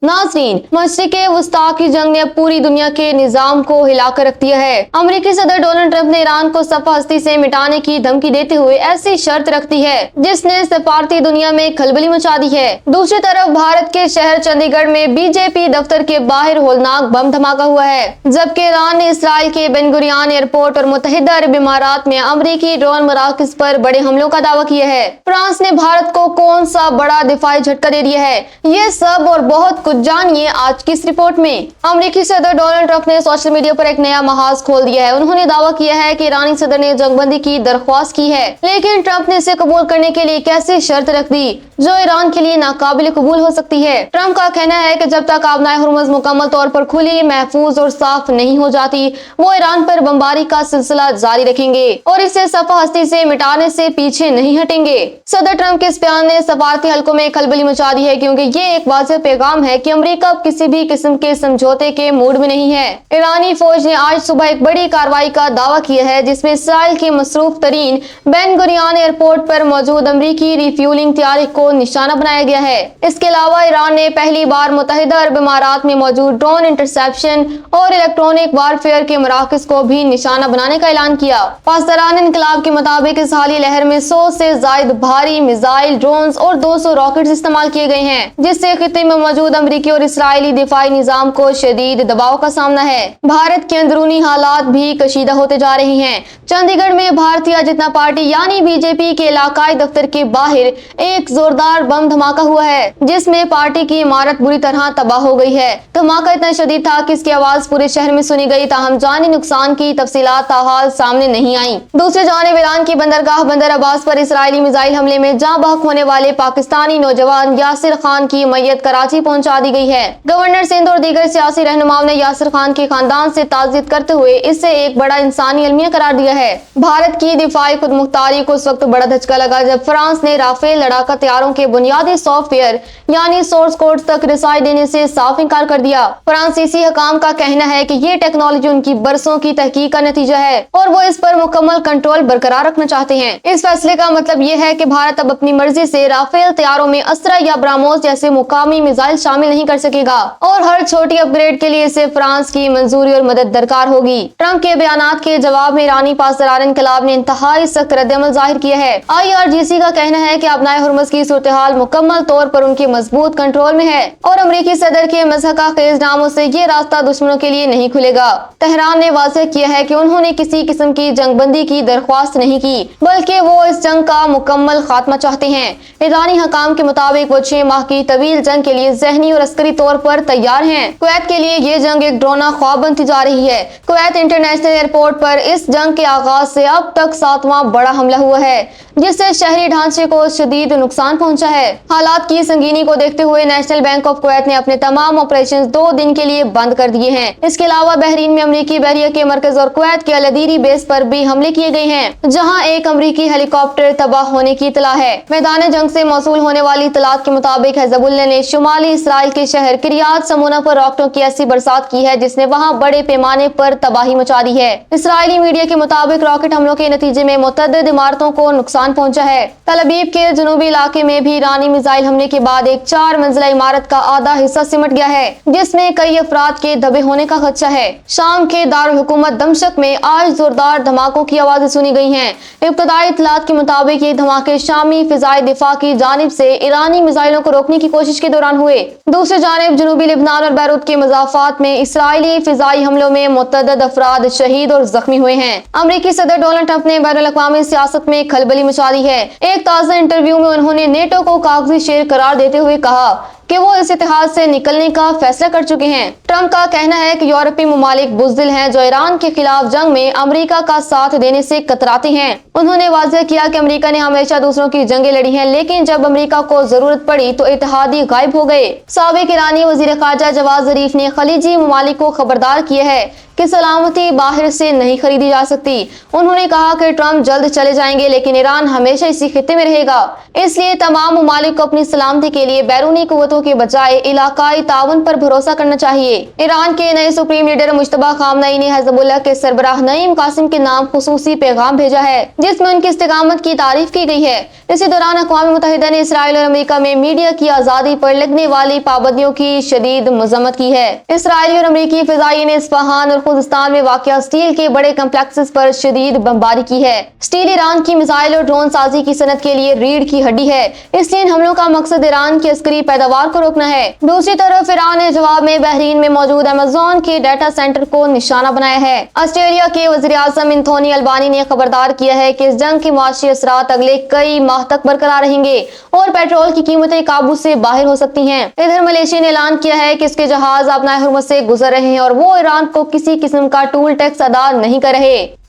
नाज़रीन, मशरिक़ वस्ता की जंग ने पूरी दुनिया के निज़ाम को हिलाकर रख दिया है। अमेरिकी सदर डोनाल्ड ट्रंप ने ईरान को सफ़ा हस्ती से मिटाने की धमकी देते हुए ऐसी शर्त रख दी है जिसने सफारती दुनिया में खलबली मचा दी है। दूसरी तरफ भारत के शहर चंडीगढ़ में बीजेपी दफ्तर के बाहर होलनाक बम धमाका हुआ है, जबकि ईरान ने इसराइल के बेन गुरियन एयरपोर्ट और मुत्तहिदा अरब इमारात में अमरीकी ड्रोन मराकज़ पर बड़े हमलों का दावा किया है। फ्रांस ने भारत को कौन सा बड़ा दिफाई झटका दे दिया है, ये सब और बहुत कुछ जानिए आज की इस रिपोर्ट में। अमेरिकी सदर डोनाल्ड ट्रंप ने सोशल मीडिया पर एक नया महाज खोल दिया है। उन्होंने दावा किया है कि ईरानी सदर ने जंगबंदी की दरख्वास्त की है, लेकिन ट्रंप ने इसे कबूल करने के लिए कैसी शर्त रख दी जो ईरान के लिए नाकाबिल कबूल हो सकती है। ट्रंप का कहना है कि जब तक आबनाए हुर्मुज़ मुकम्मल तौर पर खुली, महफूज और साफ नहीं हो जाती, वो ईरान पर बमबारी का सिलसिला जारी रखेंगे और इसे सफा हस्ती से मिटाने से पीछे नहीं हटेंगे। सदर ट्रंप के इस बयान ने सफारती हलकों में खलबली मचा दी है, क्योंकि ये एक वाज़ेह पैगाम है कि अमेरिका अब किसी भी किस्म के समझौते के मूड में नहीं है। ईरानी फौज ने आज सुबह एक बड़ी कार्रवाई का दावा किया है, जिसमें इसराइल के मसरूफ तरीन बेन गुरियन एयरपोर्ट पर मौजूद अमरीकी रिफ्यूलिंग तैयारी को निशाना बनाया गया है। इसके अलावा ईरान ने पहली बार मुत्तहिदा अरब इमारात में मौजूद ड्रोन इंटरसेप्शन और इलेक्ट्रॉनिक वारफेयर के मराकज़ को भी निशाना बनाने का ऐलान किया। पासदारान इनकलाब के मुताबिक इस हालिया लहर में 100 से ज्यादा भारी मिसाइल, ड्रोन्स और 200 रॉकेट्स इस्तेमाल किए गए हैं, जिससे खित्ते में मौजूद अमरीकी और इसराइली दिफाई निजाम को शदीद दबाव का सामना है। भारत के अंदरूनी हालात भी कशीदा होते जा रहे हैं। चंडीगढ़ में भारतीय जनता पार्टी यानी बीजेपी के इलाकाई दफ्तर के बाहर एक जोरदार बम धमाका हुआ है, जिसमें पार्टी की इमारत बुरी तरह तबाह हो गई है। धमाका इतना शदीद था कि इसकी आवाज पूरे शहर में सुनी गई, ताहम जानी नुकसान की तफसीलात ताहाल सामने नहीं आई। दूसरी जानिब ईरान की बंदरगाह बंदर अब्बास पर इसराइली मिसाइल हमले में जाँ बहक होने वाले पाकिस्तानी नौजवान यासिर खान की मैयत कराची पहुंचा दी गई है। गवर्नर सिंध और दीगर सियासी रहनुमाओं ने यासिर खान के खानदान से ताज़ियत करते हुए इसे एक बड़ा इंसानी अलमिया करार दिया है। भारत की दिफाई खुद मुख्तारी को उस वक्त बड़ा धचका लगा जब फ्रांस ने राफेल लड़ाका तैयारों के बुनियादी सॉफ्टवेयर यानी सोर्स कोड तक रिसाई देने से साफ इनकार कर दिया। फ्रांसीसी हकाम का कहना है कि ये टेक्नोलॉजी उनकी बरसों की तहकीक का नतीजा है और वो इस पर मुकम्मल कंट्रोल बरकरार रखना चाहते हैं। इस फैसले का मतलब ये है कि भारत अब अपनी मर्जी से राफेल तैयारों में अस्त्रा या ब्राह्मोस जैसे मुकामी मिसाइल शामिल नहीं कर सकेगा और हर छोटी अपग्रेड के लिए इसे फ्रांस की मंजूरी और मदद दरकार होगी। ट्रंप के बयानात के जवाब में ईरानी पासदारान इनकलाब ने इंतहाई सख्त रद्द-ए-अमल जाहिर किया है। IRGC का कहना है कि आबनाए हुर्मुज़ की सूरत-ए-हाल मुकम्मल तौर पर उनके मजबूत कंट्रोल में है और अमरीकी सदर के मज़हका खेज नामों से ये रास्ता दुश्मनों के लिए नहीं खुलेगा। तेहरान ने वाज़ेह किया है कि उन्होंने किसी किस्म की जंगबंदी की दरख्वास्त नहीं की, बल्कि वो इस जंग का मुकम्मल खात्मा चाहते हैं। ईरानी हकाम के मुताबिक वो 6 माह की तवील जंग के लिए ज़हनी और अस्करी तौर पर तैयार हैं। कुवैत के लिए ये जंग एक ड्रोना ख्वाब बनती जा रही है। कुवैत इंटरनेशनल एयरपोर्ट पर इस जंग के आगाज से अब तक 7वां बड़ा हमला हुआ है, जिससे शहरी ढांचे को शदीद नुकसान पहुंचा है। हालात की संगीनी को देखते हुए नेशनल बैंक ऑफ कुवैत ने अपने तमाम ऑपरेशंस 2 दिन के लिए बंद कर दिए हैं। इसके अलावा बहरीन में अमरीकी बहरिया के मरकज और कुवैत के अलदीरी बेस पर भी हमले किए गए हैं, जहां एक अमरीकी हेलीकॉप्टर तबाह होने की इतला है। मैदान जंग से मौसूल होने वाली इतलात के मुताबिक हिज़बुल्लाह ने शुमाली इसराइल के शहर किरियात समूना पर रॉकेटों की ऐसी बरसात की है जिसने वहां बड़े पैमाने पर तबाही मचा दी है। इसराइली मीडिया के मुताबिक रॉकेट हमलों के नतीजे में मुतअद्दिद इमारतों को नुकसान पहुंचा है। तल अबीब के जनूबी इलाके में भी ईरानी मिसाइल हमले के बाद एक 4 मंजिला इमारत का आधा हिस्सा सिमट गया है, जिसमें कई अफराद के दबे होने का खदशा है। शाम के दारुल हुकूमत दमशक में आज जोरदार धमाकों की आवाजें सुनी गई हैं। इब्तदाई इत्तलात के मुताबिक ये धमाके शामी फिजाई दिफा की जानिब से ईरानी मिसाइलों को रोकने की कोशिश के दौरान हुए। दूसरी जानिब जनूबी लिबनान और बैरूत के मज़ाफ़ात में इसराइली फिजाई हमलों में मुतअद्दिद अफराद शहीद और जख्मी हुए हैं। अमरीकी सदर डोनाल्ड ट्रंप ने बैनुल-अक़वामी सियासत में खलबली मचा दी है। एक ताज़ा इंटरव्यू में उन्होंने नेटो को कागजी शेर करार देते हुए कहा कि वो इस इतिहाद से निकलने का फैसला कर चुके हैं। ट्रंप का कहना है कि यूरोपीय ममालिक बुज़दिल हैं जो ईरान के खिलाफ जंग में अमेरिका का साथ देने से कतराते हैं। उन्होंने वाज़ेह किया कि अमेरिका ने हमेशा दूसरों की जंगें लड़ी हैं, लेकिन जब अमेरिका को जरूरत पड़ी तो इत्तेहादी गायब हो गए। साबिक ईरानी वज़ीर ख़ारजा जवाद ज़रीफ ने खलीजी ममालिक को खबरदार किया है कि सलामती बाहर से नहीं खरीदी जा सकती। उन्होंने कहा कि ट्रंप जल्द चले जाएंगे, लेकिन ईरान हमेशा इसी खित्ते में रहेगा। इसलिए तमाम ममालिक को अपनी सलामती के लिए बैरूनी कुव्वतों के बजाय इलाकाई ताउन पर भरोसा करना चाहिए। ईरान के नए सुप्रीम लीडर मुश्तबा खामनई ने हिज़्बुल्लाह के सरबराह नईम कासिम के नाम खुसूसी पैगाम भेजा है, जिसमें उनकी इस्तेकामत की तारीफ की गई है। इसी दौरान अक़वाम मुत्तहिदा ने इसराइल और अमेरिका में मीडिया की आज़ादी पर लगने वाली पाबंदियों की शदीद मज़म्मत की है। इसराइली और अमेरिकी फ़िज़ाई ने इस्फहान और खुज़स्तान में वाक़िआ स्टील के बड़े कम्प्लेक्सेस पर शदीद बमबारी की है। स्टील ईरान की मिसाइल और ड्रोन साजी की सनत के लिए रीढ़ की हड्डी है, इसलिए इन हमलों का मकसद ईरान की अस्करी पैदावार को रोकना है। दूसरी तरफ ईरान ने जवाब में बहरीन में मौजूद अमेज़न के डाटा सेंटर को निशाना बनाया है। ऑस्ट्रेलिया के वज़ीर आज़म एंथोनी अल्बानी ने खबरदार किया है कि इस जंग के मुआशी असरात अगले कई माह तक बरकरार रहेंगे और पेट्रोल की कीमतें काबू से बाहर हो सकती हैं। इधर मलेशिया ने ऐलान किया है कि इसके जहाज अपना हुर्मुज़ से गुजर रहे हैं और वो ईरान को किसी किस्म का टूल टैक्स अदा नहीं कर रहे।